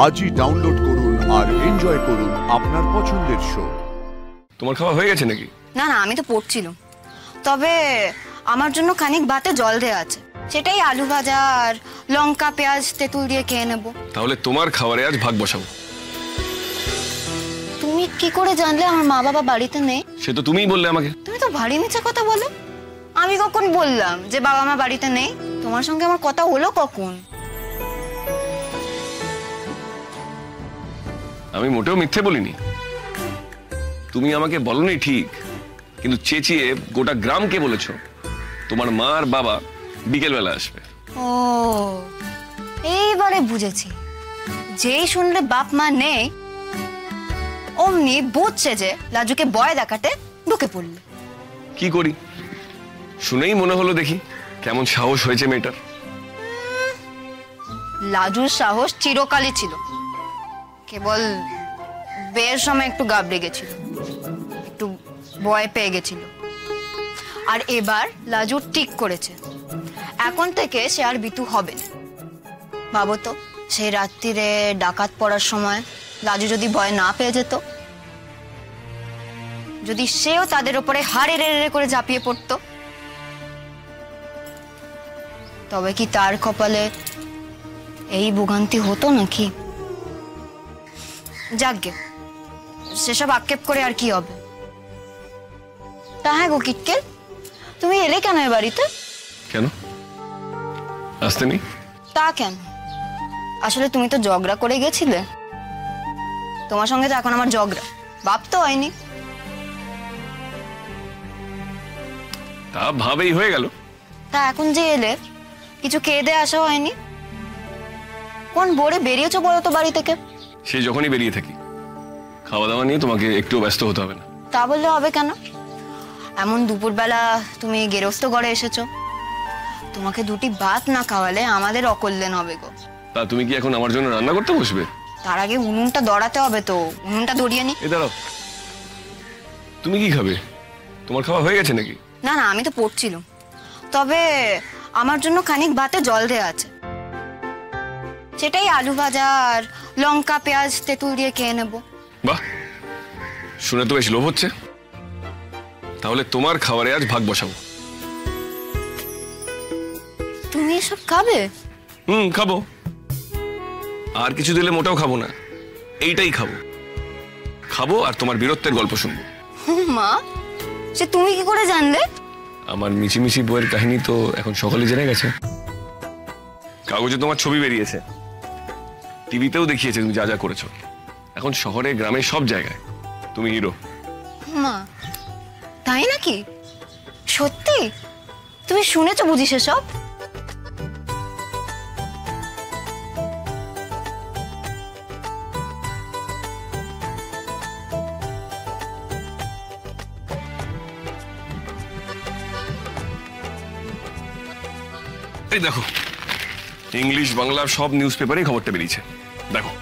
আজই ডাউনলোড করুন আর এনজয় করুন আপনার পছন্দের শো। তোমার খাওয়া হয়ে গেছে নাকি? না না, আমি তো পড়ছিলাম। তবে আমার জন্য খানিক ভাতে জল দেয়া আছে, সেটাই আলু ভাজা আর লঙ্কা পেঁয়াজ তেঁতুল দিয়ে খেয়ে নেব। তাহলে তোমার খাবারে আজ ভাগ বসাবো। তুমি কি করে জানলে আমার মা বাবা বাড়িতে নেই? সে তো তুমিই বললে আমাকে। তুমি তো ভারী মিথ্যে কথা বলো। আমি কখন বললাম যে বাবা মা বাড়িতে নেই? তোমার সঙ্গে আমার কথা হলো কখন? আমি মোটেও মিথ্যে বলিনি। তুমি আমাকে বলনি ঠিক, কিন্তু চেঁচিয়ে গোটা গ্রামকে বলেছো তোমার মা আর বাবা বিকেলবেলা আসবে। ও, এইবারে বুঝেছি। যেই শুনলে বাপ মা নেই অমনি বুঝছে যে লাজুকে ভয় দেখাতে ঢুকে পড়লে। কি করি, শুনেই মনে হলো দেখি কেমন সাহস হয়েছে মেয়েটার। লাজুর সাহস চিরকালই ছিল, কেবল বিয়ের সময় একটু গাবড়ে গেছিল, একটু ভয় পেয়ে গেছিল। আর এবার লাজু ঠিক করেছে, এখন থেকে সে আর বিতু হবে না। ভাবো তো, সেই রাত্রিরে ডাকাত পড়ার সময় লাজু যদি ভয় না পেয়ে যেত, যদি সেও তাদের উপরে হাড়ে রেড়ে করে ঝাঁপিয়ে পড়তো, তবে কি তার কপালে এই ভোগান্তি হতো নাকি? যাকগে, সেসব আক্ষেপ করে আর কি হবে। তা হ্যাঁ গো কিটকেল, তুমি এলে কেন এ বাড়িতে? কেন আসতে নেই? তা কেন, আসলে তুমি তো ঝগড়া করে গেছিলে। তোমার সঙ্গে তো এখন আমার ঝগড়া, বাপ তো হয়নি। তা ভাবেই হয়ে গেল। তা এখন যে এলে, কিছু খেয়ে দিয়ে আসা হয়নি? কোন বোরে বেরিয়েছো বলো তো বাড়ি থেকে? সে যখনই বেরিয়ে থাকি, খাওয়া দাওয়া নিয়ে তোমাকে একটু ব্যস্ত হতে হবে না। তা বললে হবে কেন? এমন দুপুরবেলা তুমি গেরস্ত ঘরে এসেছো, তোমাকে দুটি ভাত না খাওয়ালে আমাদের অকল্যাণ হবে গো। তা তুমি কি এখন আমার জন্য রান্না করতে বসবে? তার আগে উনুনটা দড়াতে হবে তো, উনুনটা দড়িয়ে নি। এই দাঁড়াও, তুমি কি খাবে? তোমার খাওয়া হয়ে গেছে নাকি? না না, আমি তো পড়ছিলাম। তবে আমার জন্য খানিক ভাতে জল দেয়া আছে, সেটাই আলু ভাজা আর লঙ্কা পেঁয়াজ তেঁতুল দিয়ে খেয়ে নেব। বাহ, শুনে তো বেশ লোভ হচ্ছে। তাহলে তোমার খাবারে আজ ভাগ বসাবো। তুমি এসব খাবে? খাবো। আর কিছু দিলে মোটেও খাবো না, এইটাই খাবো। খাবো আর তোমার বীরত্বের গল্প শুনবো। মা, সে তুমি কি করে জানলে? আমার মিছিমিছি বইয়ের কাহিনী তো এখন সকলে জেনে গেছে। কাগজে তোমার ছবি বেরিয়েছে, টিভিতেও দেখিয়েছে তুমি যা যা করেছো। এখন শহরে গ্রামে সব জায়গায় তুমি হিরো। মা, তাই নাকি? সত্যি? তুমি শুনেছো বুঝি সেসব? এই দেখো, ইংলিশ বাংলা সব নিউজ পেপারেই খবরটা বেরিয়েছে, দেখো।